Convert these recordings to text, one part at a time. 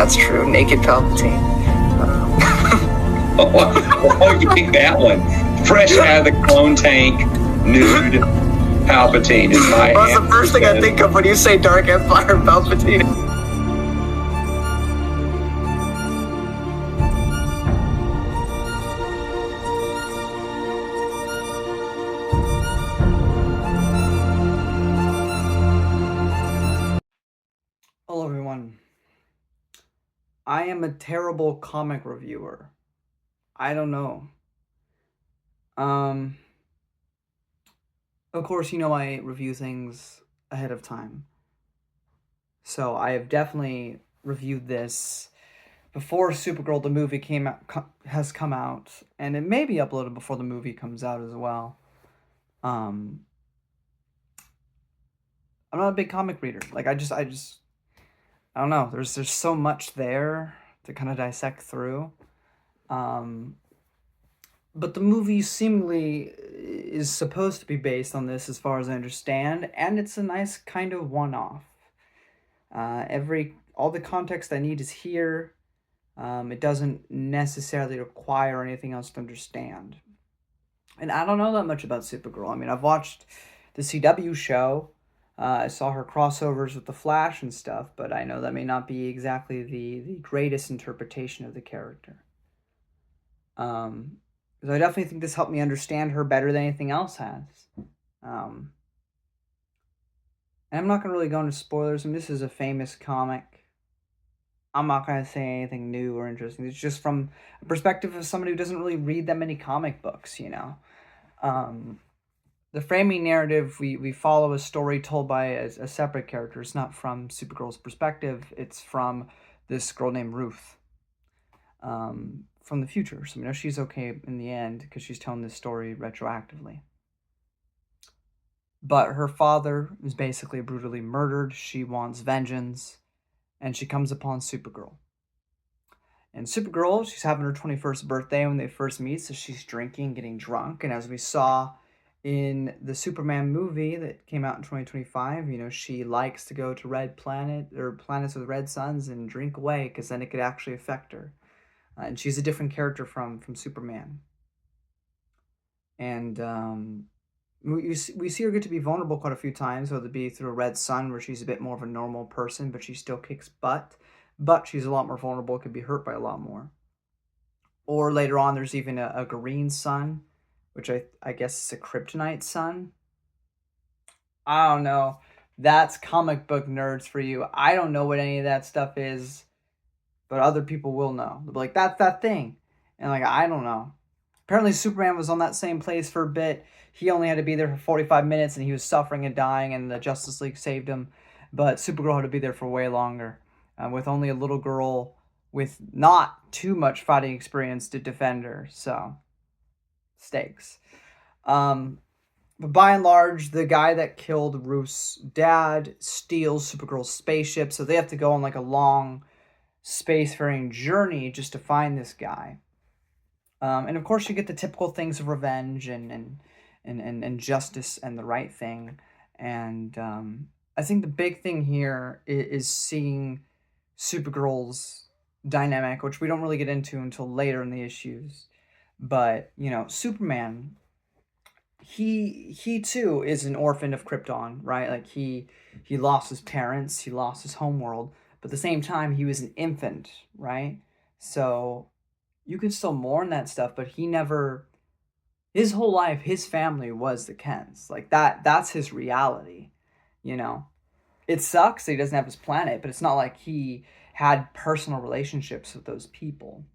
that's true. Naked Palpatine. Oh, you pick that one. Fresh out of the clone tank, nude Palpatine is my Well, that's the first thing I think of when you say Dark Empire Palpatine. Hello everyone. I am a terrible comic reviewer. I don't know. Of course, you know I review things ahead of time. So I have definitely reviewed this before Supergirl the movie has come out, and it may be uploaded before the movie comes out as well. I'm not a big comic reader. Like I don't know. There's so much there to kind of dissect through. But the movie seemingly is supposed to be based on this, as far as I understand, and it's a nice kind of one-off. All the context I need is here. It doesn't necessarily require anything else to understand. And I don't know that much about Supergirl. I mean, I've watched the CW show. I saw her crossovers with the Flash and stuff, but I know that may not be exactly the greatest interpretation of the character. So I definitely think this helped me understand her better than anything else has. And I'm not going to really go into spoilers. I mean, this is a famous comic. I'm not going to say anything new or interesting. It's just from a perspective of somebody who doesn't really read that many comic books, you know. The framing narrative, we follow a story told by a separate character. It's not from Supergirl's perspective. It's from this girl named Ruth. From the future. So we know she's okay in the end because she's telling this story retroactively. But her father is basically brutally murdered. She wants vengeance, and she comes upon Supergirl. And Supergirl, she's having her 21st birthday when they first meet, so she's drinking, getting drunk, and as we saw in the Superman movie that came out in 2025, you know, she likes to go to red planet, or planets with red suns, and drink away, because then it could actually affect her. And she's a different character from Superman. And we see her get to be vulnerable quite a few times, whether it be through a red sun where she's a bit more of a normal person, but she still kicks butt. But she's a lot more vulnerable, could be hurt by a lot more. Or later on, there's even a green sun, which I guess is a kryptonite sun. I don't know. That's comic book nerds for you. I don't know what any of that stuff is. But other people will know. They'll be like, that's that thing. And like, I don't know. Apparently Superman was on that same place for a bit. He only had to be there for 45 minutes and he was suffering and dying and the Justice League saved him. But Supergirl had to be there for way longer. With only a little girl with not too much fighting experience to defend her. So, stakes. But by and large, the guy that killed Ruth's dad steals Supergirl's spaceship. So they have to go on like a long spacefaring journey just to find this guy. And of course you get the typical things of revenge and justice and the right thing. And I think the big thing here is seeing Supergirl's dynamic, which we don't really get into until later in the issues. But, you know, Superman, he too is an orphan of Krypton, right? Like he lost his parents, he lost his homeworld. But at the same time, he was an infant, right? So you can still mourn that stuff, but he never, his whole life, his family was the Kents. Like that's his reality, you know? It sucks that he doesn't have his planet, but it's not like he had personal relationships with those people.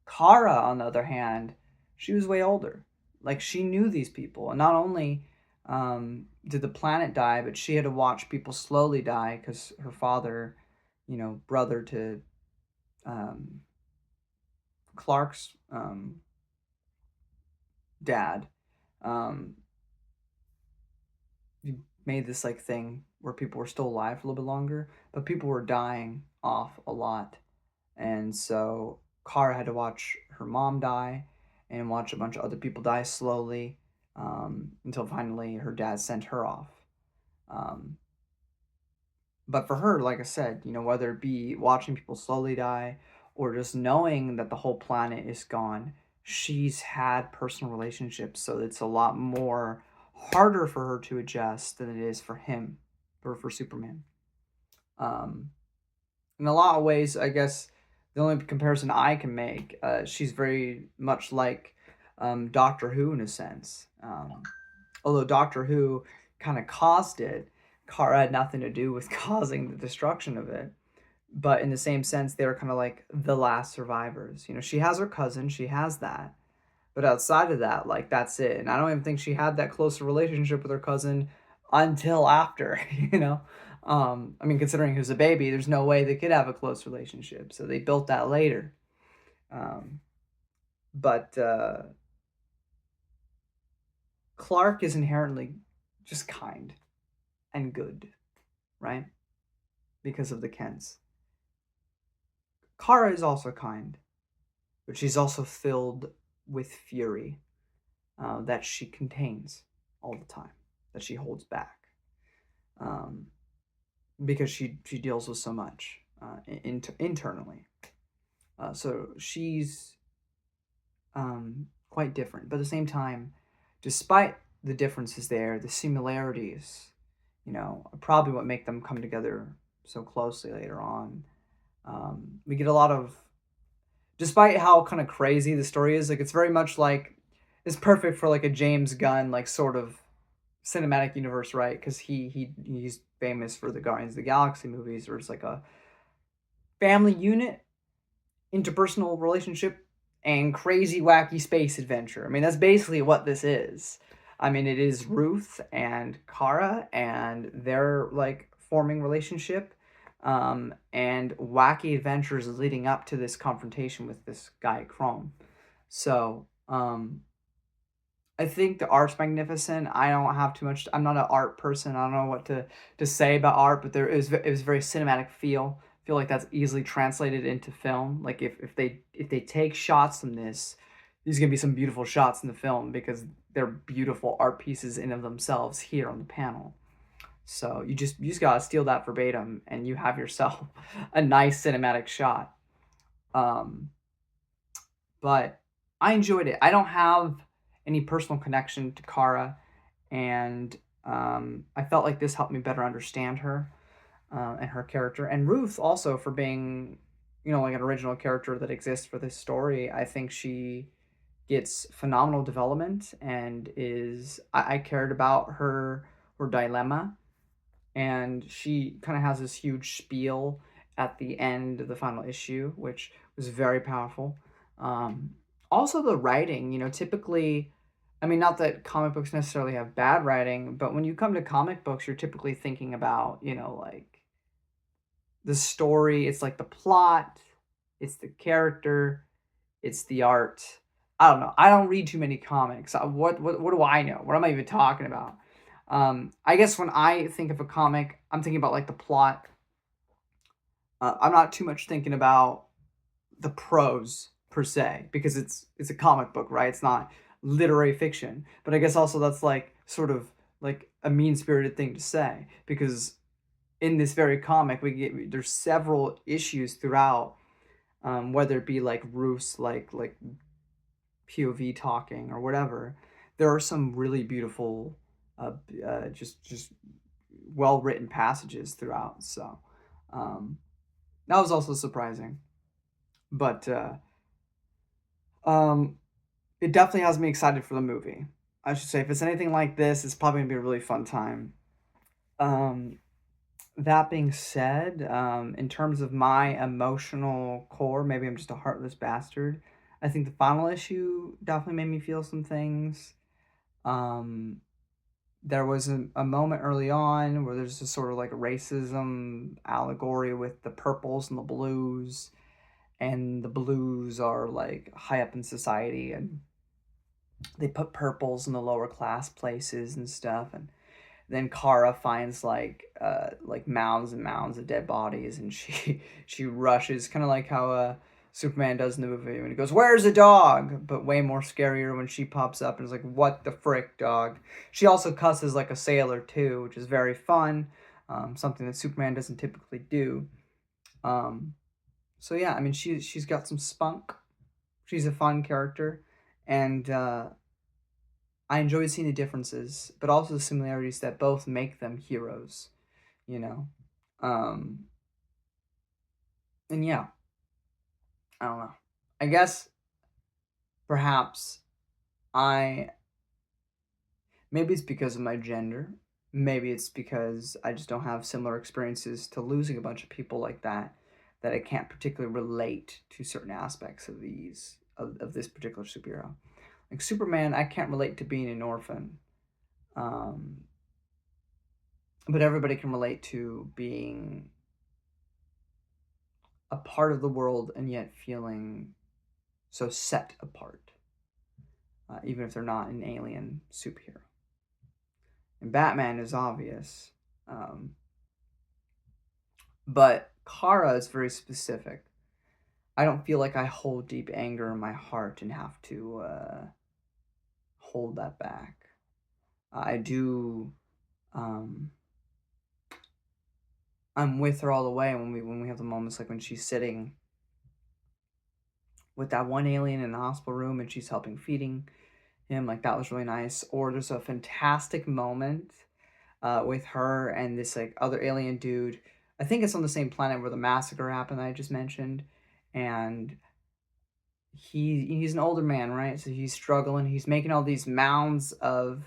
Kara, on the other hand, she was way older. Like she knew these people. And not only did the planet die, but she had to watch people slowly die because her father, you know, brother to Clark's dad, he made this like thing where people were still alive for a little bit longer, but people were dying off a lot. And so Kara had to watch her mom die and watch a bunch of other people die slowly until finally her dad sent her off. But for her, like I said, whether it be watching people slowly die or just knowing that the whole planet is gone, she's had personal relationships, so it's a lot more harder for her to adjust than it is for him, or for Superman. Um, in a lot of ways, I guess the only comparison I can make, she's very much like Doctor Who in a sense. Although Doctor Who kind of caused it, Kara had nothing to do with causing the destruction of it. But in the same sense, they were kind of like the last survivors. She has her cousin, she has that. But outside of that, like, that's it. And I don't even think she had that close a relationship with her cousin until after, you know? I mean, considering he was a baby, there's no way they could have a close relationship. So they built that later. Um, but Clark is inherently just kind and good, right? Because of the Kents. Kara is also kind, but she's also filled with fury that she contains all the time, that she holds back, um, because she deals with so much internally. So she's quite different, but at the same time, despite the differences there, the similarities, probably what make them come together so closely later on. We get a lot of, despite how kind of crazy the story is, like, it's very much like, it's perfect for like a James Gunn like sort of cinematic universe, right? Because he's famous for the Guardians of the Galaxy movies, where it's like a family unit, interpersonal relationship, and crazy wacky space adventure. I mean, that's basically what this is. I mean, it is Ruth and Kara and their like forming relationship, and wacky adventures leading up to this confrontation with this guy Chrome. So I think the art's magnificent. I don't have too much. I'm not an art person. I don't know what to say about art, but it was very cinematic feel. I feel like that's easily translated into film. Like if they take shots from this, there's gonna be some beautiful shots in the film because they're beautiful art pieces in of themselves here on the panel. So you just gotta steal that verbatim, and you have yourself a nice cinematic shot. Um, but I enjoyed it. I don't have any personal connection to Kara, and I felt like this helped me better understand her and her character, and Ruth also for being, like an original character that exists for this story. I think she gets phenomenal development and I cared about her dilemma, and she kind of has this huge spiel at the end of the final issue, which was very powerful. Um, Also, the writing, typically, I mean, not that comic books necessarily have bad writing, but when you come to comic books, you're typically thinking about, like the story. It's like the plot, it's the character, it's the art. I don't know. I don't read too many comics. What do I know? What am I even talking about? I guess when I think of a comic, I'm thinking about like the plot. I'm not too much thinking about the prose per se because it's a comic book, right? It's not literary fiction. But I guess also that's like sort of like a mean-spirited thing to say because in this very comic there's several issues throughout, whether it be like Ruth's like POV talking or whatever. There are some really beautiful, just well written passages throughout. So that was also surprising, but it definitely has me excited for the movie. I should say, if it's anything like this, it's probably gonna be a really fun time. Um, that being said, in terms of my emotional core, maybe I'm just a heartless bastard. I think the final issue definitely made me feel some things. Um, there was a moment early on where there's this sort of like racism allegory with the purples and the blues, and the blues are like high up in society, and they put purples in the lower class places and stuff, and then Kara finds like mounds and mounds of dead bodies, and she rushes, kind of like how Superman does in the movie when he goes, "Where's the dog?" But way more scarier when she pops up and is like, "What the frick, dog?" She also cusses like a sailor too, which is very fun. something that Superman doesn't typically do. So yeah, I mean, she's got some spunk. She's a fun character, and I enjoy seeing the differences, but also the similarities that both make them heroes. You know, um, and yeah, I don't know. I guess perhaps I maybe it's because of my gender. Maybe it's because I just don't have similar experiences to losing a bunch of people like that, that I can't particularly relate to certain aspects of of this particular superhero. Like Superman, I can't relate to being an orphan. Um, but everybody can relate to being a part of the world and yet feeling so set apart, even if they're not an alien superhero. And Batman is obvious, um, but Kara is very specific. I don't feel like I hold deep anger in my heart and have to hold that back. I do. Um, I'm with her all the way when we have the moments like when she's sitting with that one alien in the hospital room and she's helping feeding him. Like that was really nice. Or there's a fantastic moment with her and this like other alien dude. I think it's on the same planet where the massacre happened that I just mentioned, and he's an older man, right? So he's struggling. He's making all these mounds of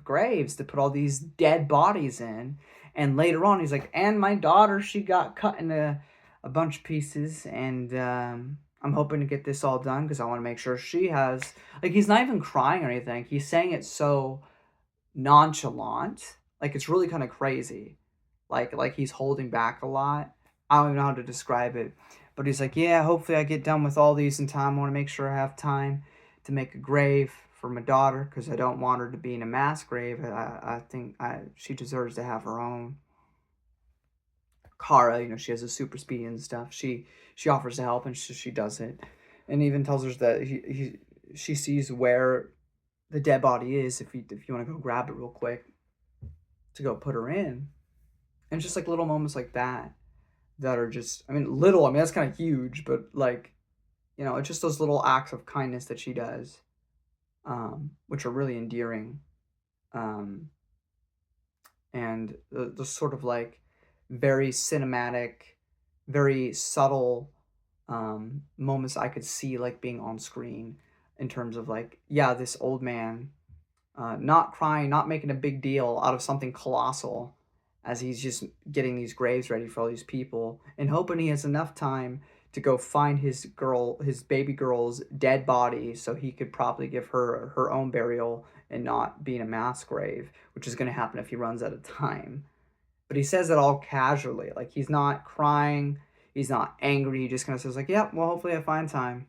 graves to put all these dead bodies in. And later on, he's like, "And my daughter, she got cut into a bunch of pieces, and I'm hoping to get this all done because I want to make sure she has." Like he's not even crying or anything. He's saying it so nonchalant, like it's really kind of crazy, like he's holding back a lot. I don't even know how to describe it, but he's like, yeah, hopefully I get done with all these in time. I want to make sure I have time to make a grave for my daughter because I don't want her to be in a mass grave. I think she deserves to have her own. Kara, she has a super speed and stuff. She offers to help and she does it, and even tells her that she sees where the dead body is if you want to go grab it real quick to go put her in. And just like little moments like that are just, I mean, little, I mean, that's kind of huge, but like, it's just those little acts of kindness that she does, which are really endearing. Um, and the sort of like very cinematic, very subtle moments I could see like being on screen in terms of like, yeah, this old man not crying, not making a big deal out of something colossal as he's just getting these graves ready for all these people and hoping he has enough time to go find his baby girl's dead body so he could probably give her her own burial and not be in a mass grave, which is going to happen if he runs out of time. But he says it all casually. Like he's not crying, he's not angry, he just kind of says like, "Yep, well hopefully I find time."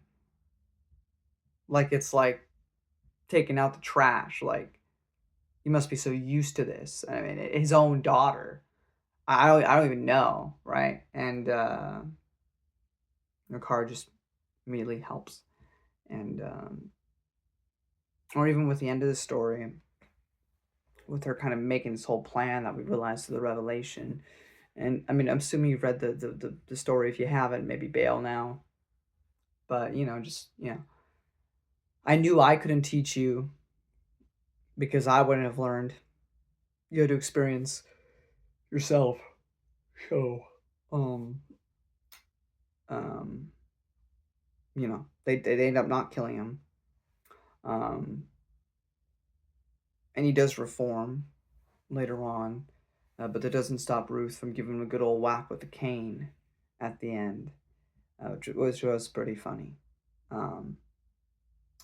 Like it's like taking out the trash. Like he must be so used to this. I mean, his own daughter. I don't even know, right? And the car just immediately helps, and or even with the end of the story, with her kind of making this whole plan that we realize through the revelation. And I mean, I'm assuming you've read the story. If you haven't, maybe bail now. But just I knew I couldn't teach you because I wouldn't have learned. You had to experience yourself. So, um, um, they end up not killing him. Um, and he does reform later on, but that doesn't stop Ruth from giving him a good old whack with the cane at the end, which was pretty funny. Um,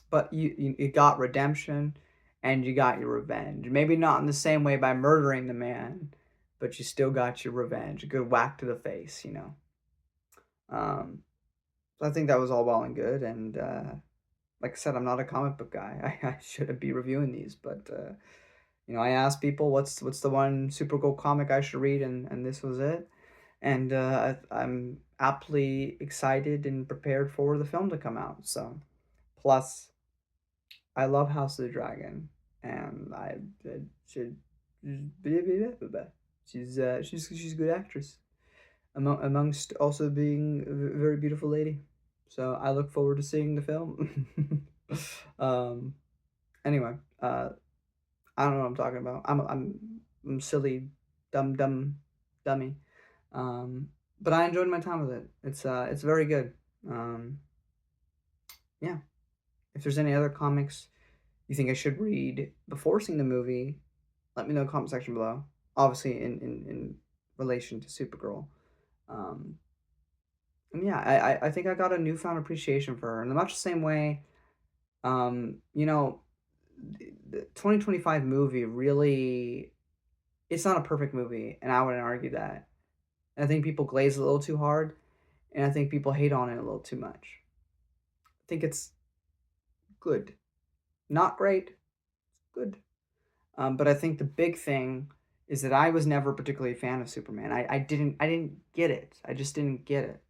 but you got redemption, and you got your revenge. Maybe not in the same way by murdering the man, but you still got your revenge. A good whack to the face. Um, so I think that was all well and good, and like I said, I'm not a comic book guy. I shouldn't be reviewing these, but I asked people what's the one Supergirl comic I should read, and this was it. And I'm aptly excited and prepared for the film to come out. So, plus, I love House of the Dragon, and I should. She's a good actress, amongst also being a very beautiful lady. So I look forward to seeing the film. um, anyway, I don't know what I'm talking about. I'm silly, dummy. Um, but I enjoyed my time with it. It's very good. Um, yeah. If there's any other comics you think I should read before seeing the movie, let me know in the comment section below. Obviously, in relation to Supergirl. Um, and yeah, I think I got a newfound appreciation for her in much the same way. You know, the 2025 movie really, it's not a perfect movie, and I wouldn't argue that. I think people glaze a little too hard, and I think people hate on it a little too much. I think it's good. Not great, good. But I think the big thing is that I was never particularly a fan of Superman. I didn't get it. I just didn't get it.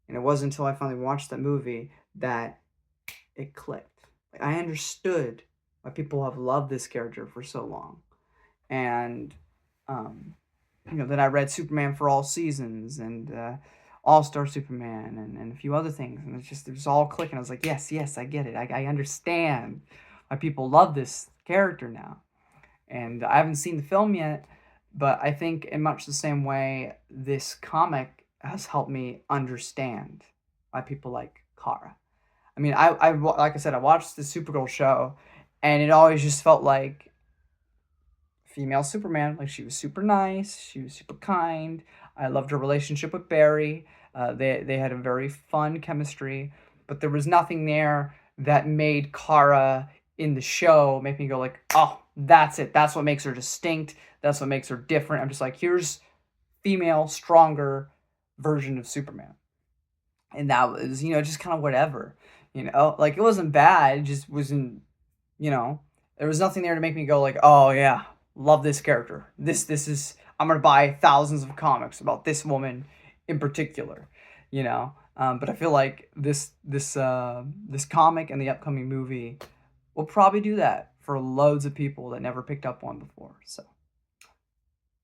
And it wasn't until I finally watched that movie that it clicked. Like, I understood why people have loved this character for so long. And then I read Superman for All Seasons and All-Star Superman and a few other things, and it was all clicking. I was like, yes, I get it. I understand why people love this character now. And I haven't seen the film yet, but I think in much the same way, this comic has helped me understand why people like Kara. I mean, like I said, I watched the Supergirl show, and it always just felt like female Superman. Like, she was super nice, she was super kind. I loved her relationship with Barry. They had a very fun chemistry, but there was nothing there that made Kara in the show make me go like, oh, that's it. That's what makes her distinct. That's what makes her different. I'm just like, here's female, stronger version of Superman. And that was, just kind of whatever, like, it wasn't bad. It just wasn't, there was nothing there to make me go like, oh yeah, love this character. This is, I'm going to buy thousands of comics about this woman in particular, but I feel like this comic and the upcoming movie will probably do that for loads of people that never picked up one before. So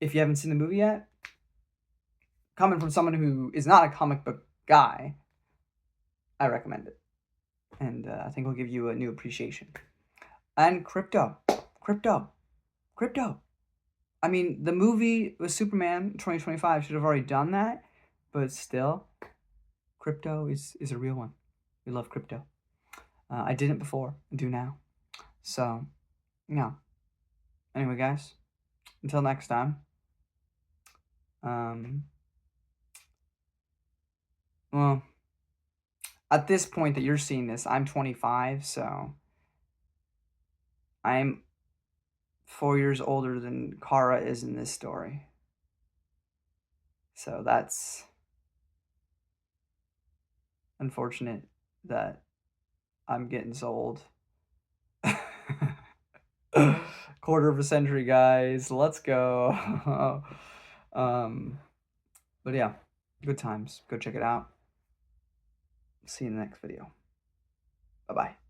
if you haven't seen the movie yet, coming from someone who is not a comic book guy, I recommend it. And I think it'll give you a new appreciation. And crypto. I mean, the movie with Superman 2025 should have already done that, but still, crypto is a real one. We love crypto. I didn't before, I do now. So, yeah. Anyway, guys, until next time. Well, at this point that you're seeing this, I'm 25, so I'm 4 years older than Kara is in this story. So that's unfortunate that I'm getting so old. Quarter of a century, guys. Let's go. But yeah, good times. Go check it out. See you in the next video. Bye-bye.